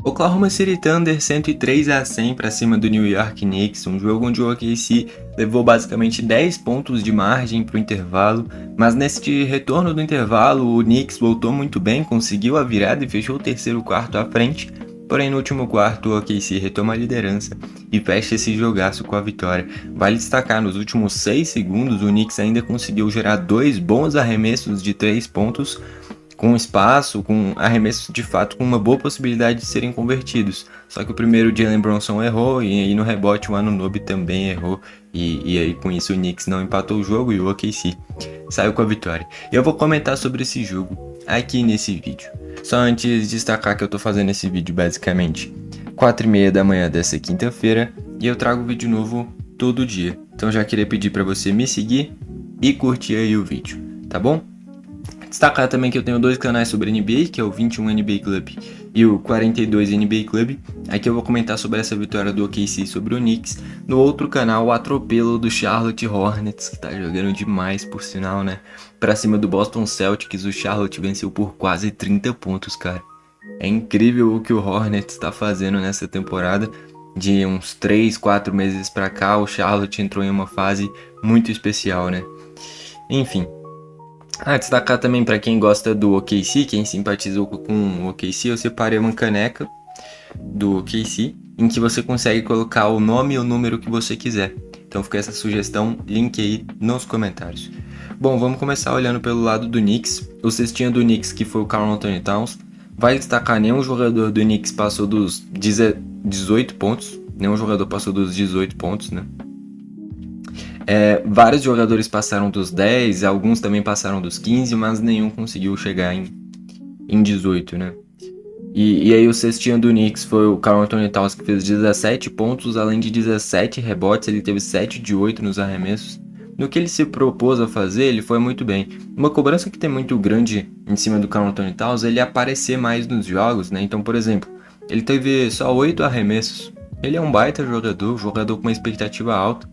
Oklahoma City Thunder 103-100 para cima do New York Knicks, um jogo onde o OKC levou basicamente 10 pontos de margem para o intervalo, mas neste retorno do intervalo o Knicks voltou muito bem, conseguiu a virada e fechou o terceiro quarto à frente, porém no último quarto o OKC retoma a liderança e fecha esse jogaço com a vitória. Vale destacar, nos últimos 6 segundos o Knicks ainda conseguiu gerar 2 bons arremessos de 3 pontos, com espaço, com arremessos de fato com uma boa possibilidade de serem convertidos. Só que o primeiro Jalen Brunson errou, e aí no rebote o Anunoby também errou, e aí com isso o Knicks não empatou o jogo e o OKC saiu com a vitória. Eu vou comentar sobre esse jogo aqui nesse vídeo. Só antes de destacar que eu tô fazendo esse vídeo basicamente 4h30 da manhã dessa quinta-feira, e eu trago vídeo novo todo dia. Então já queria pedir para você me seguir e curtir aí o vídeo, tá bom? Destacar também que eu tenho 2 canais sobre NBA, que é o 21 NBA Club e o 42 NBA Club. Aqui eu vou comentar sobre essa vitória do OKC sobre o Knicks. No outro canal, o atropelo do Charlotte Hornets, que tá jogando demais, por sinal, né? Pra cima do Boston Celtics, o Charlotte venceu por quase 30 pontos, cara. É incrível o que o Hornets tá fazendo nessa temporada. De uns 3, 4 meses pra cá, o Charlotte entrou em uma fase muito especial, né? Enfim. Destacar também para quem gosta do OKC, quem simpatizou com o OKC, eu separei uma caneca do OKC em que você consegue colocar o nome e o número que você quiser. Então fica essa sugestão, link aí nos comentários. Bom, vamos começar olhando pelo lado do Knicks. O cestinha do Knicks, que foi o Karl-Anthony Towns, vai destacar: nenhum jogador do Knicks passou dos 18 pontos. Nenhum jogador passou dos 18 pontos, né? Vários jogadores passaram dos 10, alguns também passaram dos 15, mas nenhum conseguiu chegar em 18, né? E aí o cestinha do Knicks foi o Karl-Anthony Towns, que fez 17 pontos, além de 17 rebotes, ele teve 7 de 8 nos arremessos. No que ele se propôs a fazer, ele foi muito bem. Uma cobrança que tem muito grande em cima do Karl-Anthony Towns é ele aparecer mais nos jogos, né? Então, por exemplo, ele teve só 8 arremessos. Ele é um baita jogador com uma expectativa alta.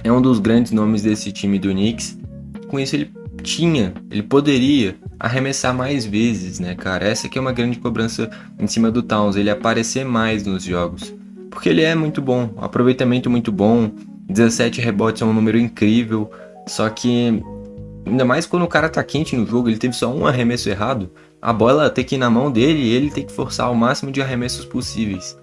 É um dos grandes nomes desse time do Knicks. Com isso ele poderia arremessar mais vezes, né, cara? Essa aqui é uma grande cobrança em cima do Towns, ele aparecer mais nos jogos. Porque ele é muito bom, aproveitamento muito bom, 17 rebotes é um número incrível, só que ainda mais quando o cara tá quente no jogo, ele teve só um arremesso errado, a bola tem que ir na mão dele e ele tem que forçar o máximo de arremessos possíveis.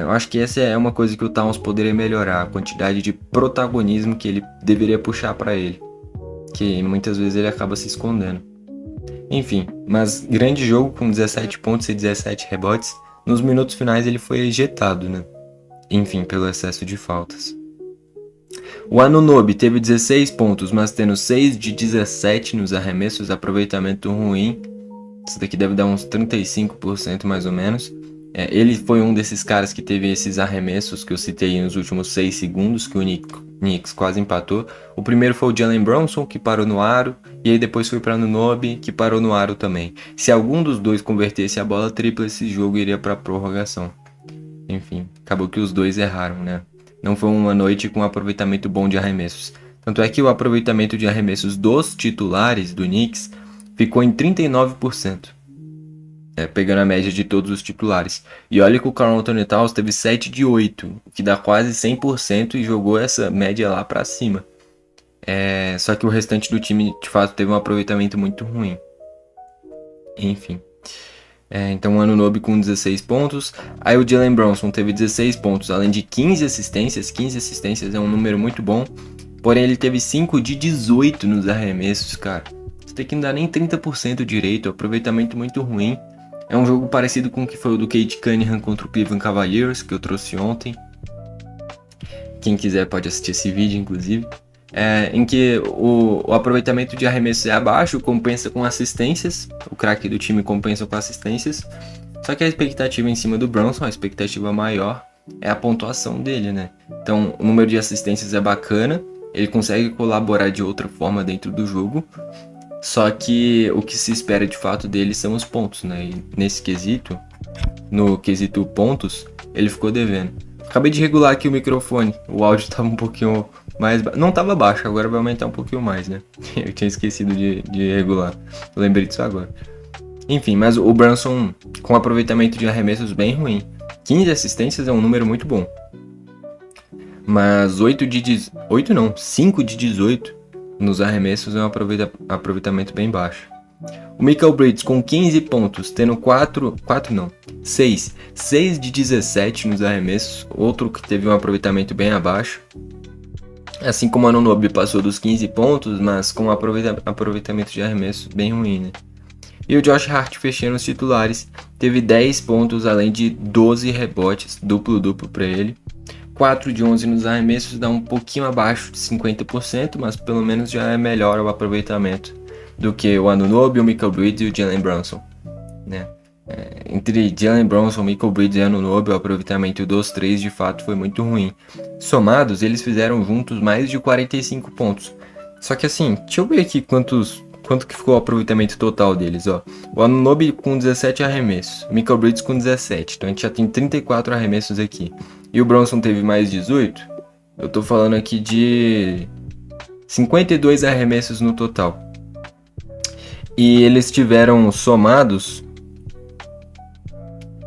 Eu acho que essa é uma coisa que o Towns poderia melhorar, a quantidade de protagonismo que ele deveria puxar para ele, que muitas vezes ele acaba se escondendo. Enfim, mas grande jogo com 17 pontos e 17 rebotes. Nos minutos finais ele foi ejetado, né? Enfim, pelo excesso de faltas. O Anunoby teve 16 pontos, mas tendo 6 de 17 nos arremessos, aproveitamento ruim. Isso daqui deve dar uns 35% mais ou menos. Ele foi um desses caras que teve esses arremessos que eu citei nos últimos 6 segundos, que o Knicks quase empatou. O primeiro foi o Jalen Brunson, que parou no aro, e aí depois foi para o Anunoby, que parou no aro também. Se algum dos dois convertesse a bola tripla, esse jogo iria para prorrogação. Enfim, acabou que os dois erraram, né? Não foi uma noite com um aproveitamento bom de arremessos. Tanto é que o aproveitamento de arremessos dos titulares do Knicks ficou em 39%. Pegando a média de todos os titulares. E olha que o Karl-Anthony Towns teve 7 de 8, o que dá quase 100% e jogou essa média lá pra cima. Só que o restante do time, de fato, teve um aproveitamento muito ruim. Enfim. Então o Anunoby com 16 pontos. Aí o Jalen Brunson teve 16 pontos, além de 15 assistências. 15 assistências é um número muito bom. Porém, ele teve 5 de 18 nos arremessos, cara. Isso daqui não dá nem 30% direito, aproveitamento muito ruim. É um jogo parecido com o que foi o do Cade Cunningham contra o Cleveland Cavaliers, que eu trouxe ontem. Quem quiser pode assistir esse vídeo, inclusive. Em que o aproveitamento de arremesso é abaixo, compensa com assistências. O craque do time compensa com assistências. Só que a expectativa em cima do Brunson, a expectativa maior, é a pontuação dele, né? Então, o número de assistências é bacana. Ele consegue colaborar de outra forma dentro do jogo. Só que o que se espera de fato dele são os pontos, né? E nesse quesito, no quesito pontos, ele ficou devendo. Acabei de regular aqui o microfone, o áudio tava um pouquinho mais baixo. Não tava baixo, agora vai aumentar um pouquinho mais, né? Eu tinha esquecido de regular, eu lembrei disso agora. Enfim, mas o Brunson com aproveitamento de arremessos bem ruim. 15 assistências é um número muito bom. Mas 5 de 18 nos arremessos é um aproveitamento bem baixo. O Michael Bridges com 15 pontos, tendo 6 de 17 nos arremessos, outro que teve um aproveitamento bem abaixo. Assim como o Anunoby passou dos 15 pontos, mas com um aproveitamento de arremessos bem ruim, né? E o Josh Hart fechando os titulares, teve 10 pontos além de 12 rebotes, duplo-duplo para ele. 4 de 11 nos arremessos, dá um pouquinho abaixo de 50%, mas pelo menos já é melhor o aproveitamento do que o Anunoby, o Michael Bridges e o Jalen Brunson, né? Entre Jalen Brunson, Michael Bridges e Anunoby, o aproveitamento dos três de fato foi muito ruim. Somados, eles fizeram juntos mais de 45 pontos. Só que assim, deixa eu ver aqui quanto que ficou o aproveitamento total deles, ó. O Anunoby com 17 arremessos, o Michael Bridges com 17, então a gente já tem 34 arremessos aqui. E o Brunson teve mais 18, eu tô falando aqui de 52 arremessos no total. E eles tiveram somados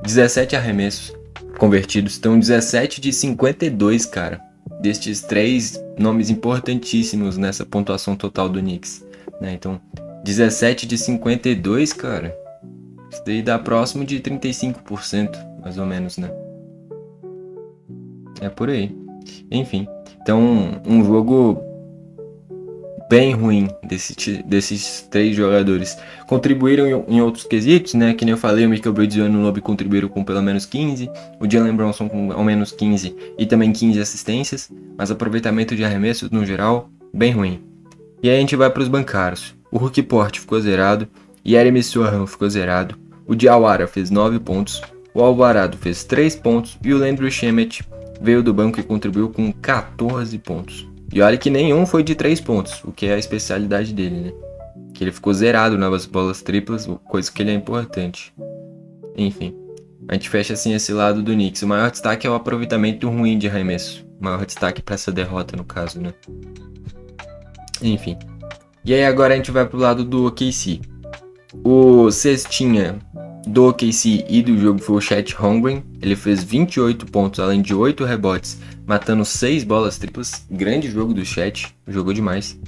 17 arremessos convertidos, então 17 de 52, cara. Destes três nomes importantíssimos nessa pontuação total do Knicks, né? Então, 17 de 52, cara. Isso daí dá próximo de 35%, mais ou menos, né? É por aí. Enfim, então um jogo bem ruim desses três jogadores. Contribuíram em outros quesitos, né? Que nem eu falei, o Michael Bridges e o Anunoby contribuíram com pelo menos 15, o Jalen Brunson com ao menos 15 e também 15 assistências, mas aproveitamento de arremessos no geral, bem ruim. E aí a gente vai para os bancários. O Rick Porte ficou zerado, Jeremy Sohan ficou zerado, o Diawara fez 9 pontos, o Alvarado fez 3 pontos e o Landry Shamet veio do banco e contribuiu com 14 pontos. E olha que nenhum foi de 3 pontos, o que é a especialidade dele, né? Que ele ficou zerado nas bolas triplas, coisa que ele é importante. Enfim, a gente fecha assim esse lado do Knicks. O maior destaque é o aproveitamento ruim de arremesso. O maior destaque para essa derrota, no caso, né? Enfim. E aí agora a gente vai pro lado do OKC. O cestinha do OKC e do jogo foi o Chet Holmgren. Ele fez 28 pontos, além de 8 rebotes, matando 6 bolas triplas. Grande jogo do Chet, jogou demais.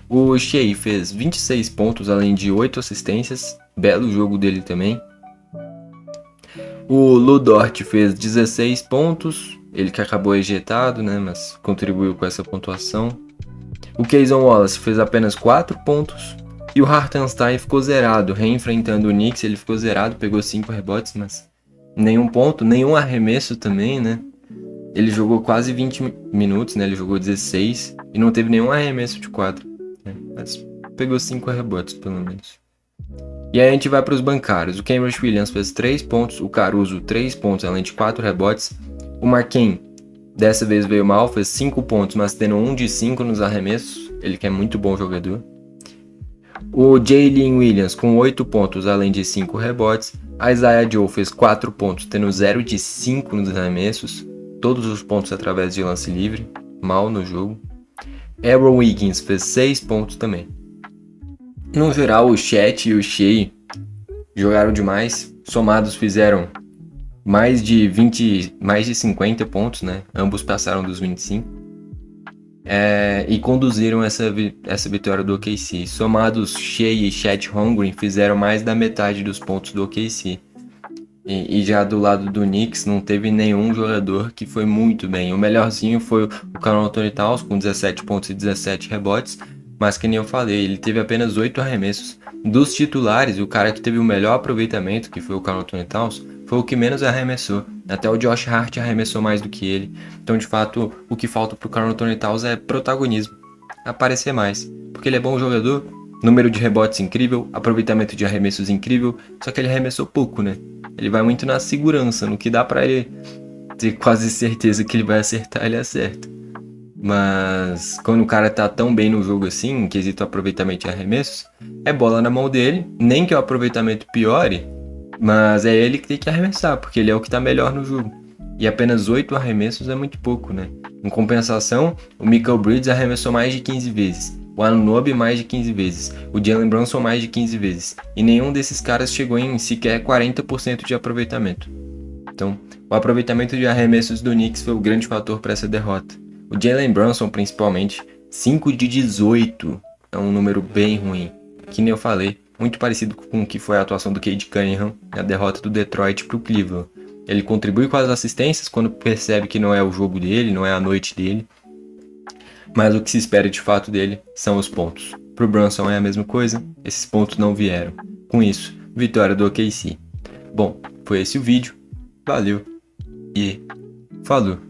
O Shea fez 26 pontos, além de 8 assistências. Belo jogo dele também. O Lu Dort fez 16 pontos. Ele que acabou ejetado, né, mas contribuiu com essa pontuação. O Cason Wallace fez apenas 4 pontos. E o Hartenstein ficou zerado, reenfrentando o Knicks, ele ficou zerado, pegou 5 rebotes, mas nenhum ponto, nenhum arremesso também, né? Ele jogou quase 20 minutos, né? Ele jogou 16 e não teve nenhum arremesso de 4, né? Mas pegou 5 rebotes, pelo menos. E aí a gente vai para os bancários. O Kenrich Williams fez 3 pontos, o Caruso 3 pontos, além de 4 rebotes. O Marquinhos dessa vez veio mal, fez 5 pontos, mas tendo 1 de 5 nos arremessos. Ele que é muito bom jogador. O Jalen Williams com 8 pontos, além de 5 rebotes. A Isaiah Joe fez 4 pontos, tendo 0 de 5 nos arremessos. Todos os pontos através de lance livre. Mal no jogo. Aaron Wiggins fez 6 pontos também. No geral, o Chet e o Shea jogaram demais. Somados fizeram mais de 50 pontos, né? Ambos passaram dos 25. E conduziram essa vitória do OKC. Somados, Shea e Chet Holmgren fizeram mais da metade dos pontos do OKC. E já do lado do Knicks não teve nenhum jogador que foi muito bem. O melhorzinho foi o Karl-Anthony Towns com 17 pontos e 17 rebotes. Mas que nem eu falei, ele teve apenas 8 arremessos. Dos titulares, o cara que teve o melhor aproveitamento, que foi o Karl-Anthony Towns, foi o que menos arremessou. Até o Josh Hart arremessou mais do que ele. Então, de fato, o que falta pro Karl-Anthony Towns é protagonismo. Aparecer mais. Porque ele é bom jogador, número de rebotes incrível, aproveitamento de arremessos incrível, só que ele arremessou pouco, né? Ele vai muito na segurança, no que dá pra ele ter quase certeza que ele vai acertar, ele acerta. Mas quando o cara tá tão bem no jogo assim, em quesito aproveitamento de arremessos, é bola na mão dele, nem que o aproveitamento piore, mas é ele que tem que arremessar, porque ele é o que tá melhor no jogo. E apenas 8 arremessos é muito pouco, né? Em compensação, o Michael Bridges arremessou mais de 15 vezes, o Anunoby mais de 15 vezes, o Jalen Brunson mais de 15 vezes, e nenhum desses caras chegou em sequer 40% de aproveitamento. Então, o aproveitamento de arremessos do Knicks foi o grande fator para essa derrota. O Jalen Brunson, principalmente, 5 de 18, é um número bem ruim. Que nem eu falei, muito parecido com o que foi a atuação do Cade Cunningham na derrota do Detroit para o Cleveland. Ele contribui com as assistências quando percebe que não é o jogo dele, não é a noite dele. Mas o que se espera de fato dele são os pontos. Pro Brunson é a mesma coisa, esses pontos não vieram. Com isso, vitória do OKC. Bom, foi esse o vídeo. Valeu e falou!